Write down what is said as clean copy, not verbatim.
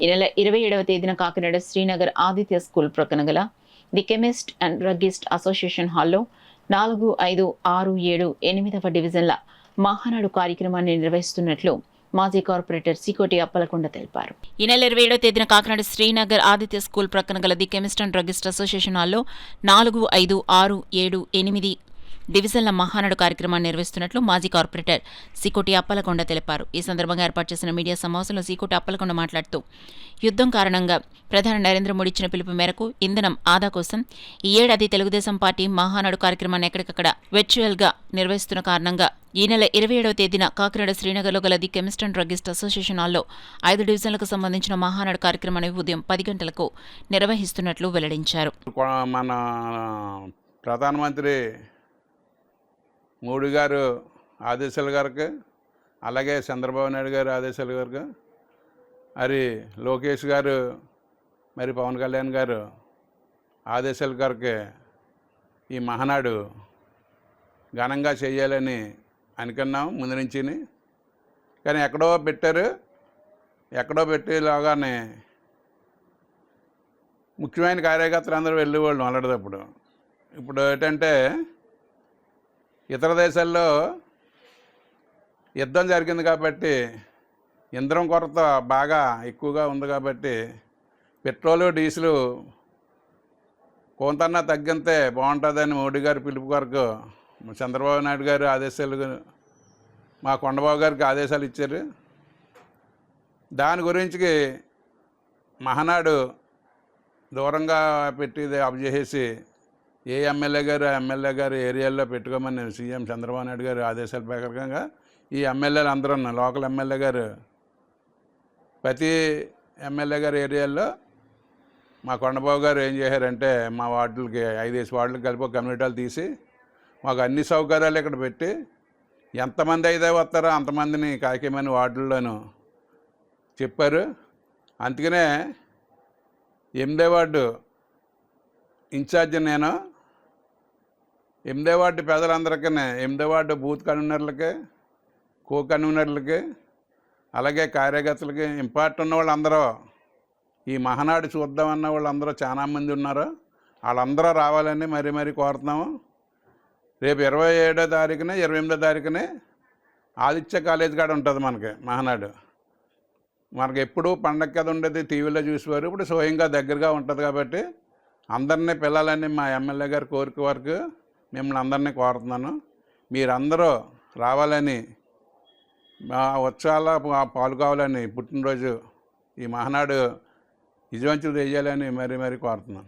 ఈ నెల 27వ తేదీన కాకినాడ శ్రీనగర్ ఆదిత్య స్కూల్ ప్రక్కన గల the chemist and druggist association హాల్లో 4, 5, 6, 7, 8వ డివిజన్ల మహానాడు కార్యక్రమాన్ని నిర్వహిస్తున్నట్లు మాజీ కార్పొరేటర్ సికోటి అప్పలకొండ తెలిపారు. ఈ నెల 27వ తేదీన కాకినాడ శ్రీనగర్ ఆదిత్య స్కూల్ ప్రక్కన గల the chemist and druggist association హాల్లో 4, 5, 6, 7, 8 డివిజన్ల మహానాడు కార్యక్రమాన్ని నిర్వహిస్తున్నట్లు మాజీ కార్పొరేటర్ సికోటి అప్పలకొండ తెలిపారు. ఈ సందర్భంగా ఏర్పాటు చేసిన మీడియా సమావేశంలో సికోటి అప్పలకొండ మాట్లాడుతూ యుద్ధం కారణంగా ప్రధాని నరేంద్ర మోడీ ఇచ్చిన పిలుపు మేరకు ఇంధనం ఆదా కోసం ఈ ఏడాది తెలుగుదేశం పార్టీ మహానాడు కార్యక్రమాన్ని ఎక్కడికక్కడ వర్చువల్గా నిర్వహిస్తున్న కారణంగా ఈ నెల 27వ తేదీన కాకినాడ శ్రీనగర్లో గల the chemist and druggist association హాల్లో 5 డివిజన్లకు సంబంధించిన మహానాడు కార్యక్రమాన్ని ఉదయం 10 గంటలకు నిర్వహిస్తున్నట్లు వెల్లడించారు. మన ప్రధానమంత్రి మోడీ గారు ఆదేశాల గారికి, అలాగే చంద్రబాబు నాయుడు గారు ఆదేశాల గారికి, మరి లోకేష్ గారు, మరి పవన్ కళ్యాణ్ గారు ఆదేశాల గారికి ఈ మహానాడు ఘనంగా చేయాలని అనుకున్నాం ముందు నుంచి. కానీ ఎక్కడో పెట్టేలాగానే ముఖ్యమైన కార్యకర్తలు అందరూ వెళ్ళేవాళ్ళు అలాంటిదప్పుడు. ఇప్పుడు ఏంటంటే ఇతర దేశాల్లో యుద్ధం జరిగింది కాబట్టి ఇంధనం కొరత బాగా ఎక్కువగా ఉంది కాబట్టి పెట్రోలు, డీజిలు కొంతన్నా తగ్గితే బాగుంటుందని మోడీ గారి పిలుపు కొరకు చంద్రబాబు నాయుడు గారు ఆదేశాలు, మా కొండబాబు గారికి ఆదేశాలు ఇచ్చారు. దాని గురించి మహానాడు దూరంగా పెట్టి ఆఫ్ చేసేసి ఏ ఎమ్మెల్యే గారు ఏరియాల్లో పెట్టుకోమని సీఎం చంద్రబాబు నాయుడు గారు ఆదేశాల ప్రకారంగా ఈ ఎమ్మెల్యేలు అందరూ లోకల్ ఎమ్మెల్యే గారు ప్రతి ఎమ్మెల్యే గారు ఏరియాల్లో మా కొండబాబు గారు ఏం చేశారంటే మా వార్డులకి 5 వార్డులకి కలిపి ఒక కమ్యూనిటీలు తీసి మాకు అన్ని సౌకర్యాలు ఇక్కడ పెట్టి ఎంతమంది అయితే వస్తారో అంతమందిని కాకిమని వార్డుల్లోనూ చెప్పారు. అందుకనే 8వ వార్డు ఇన్ఛార్జి నేను 8వ వార్డు ప్రజలందరికీ, 8వ వార్డు బూత్ కన్వీనర్లకి, కో కన్వీనర్లకి, అలాగే కార్యకర్తలకి, ఇంపార్టెంట్ ఉన్న వాళ్ళందరూ ఈ మహానాడు చూద్దామన్న వాళ్ళందరూ చాలామంది ఉన్నారు. వాళ్ళందరూ రావాలని మరీ కోరుతున్నాము. రేపు 27వ తారీఖున 28వ తారీఖున ఆదిత్య కాలేజ్ కాడ ఉంటుంది మనకి మహానాడు. మనకి ఎప్పుడు పండగ కథ ఉండేది టీవీలో చూసేవారు, ఇప్పుడు స్వయంగా దగ్గరగా ఉంటుంది కాబట్టి అందరినీ పిల్లలని మా ఎమ్మెల్యే గారి కోరిక వరకు మిమ్మల్ని అందరినీ కోరుతున్నాను. మీరందరూ రావాలని, మా ఉత్సవాల్లో పాల్గొవాలని, పుట్టినరోజు ఈ మహానాడు విజయవంతం చేయాలని మరీ కోరుతున్నాను.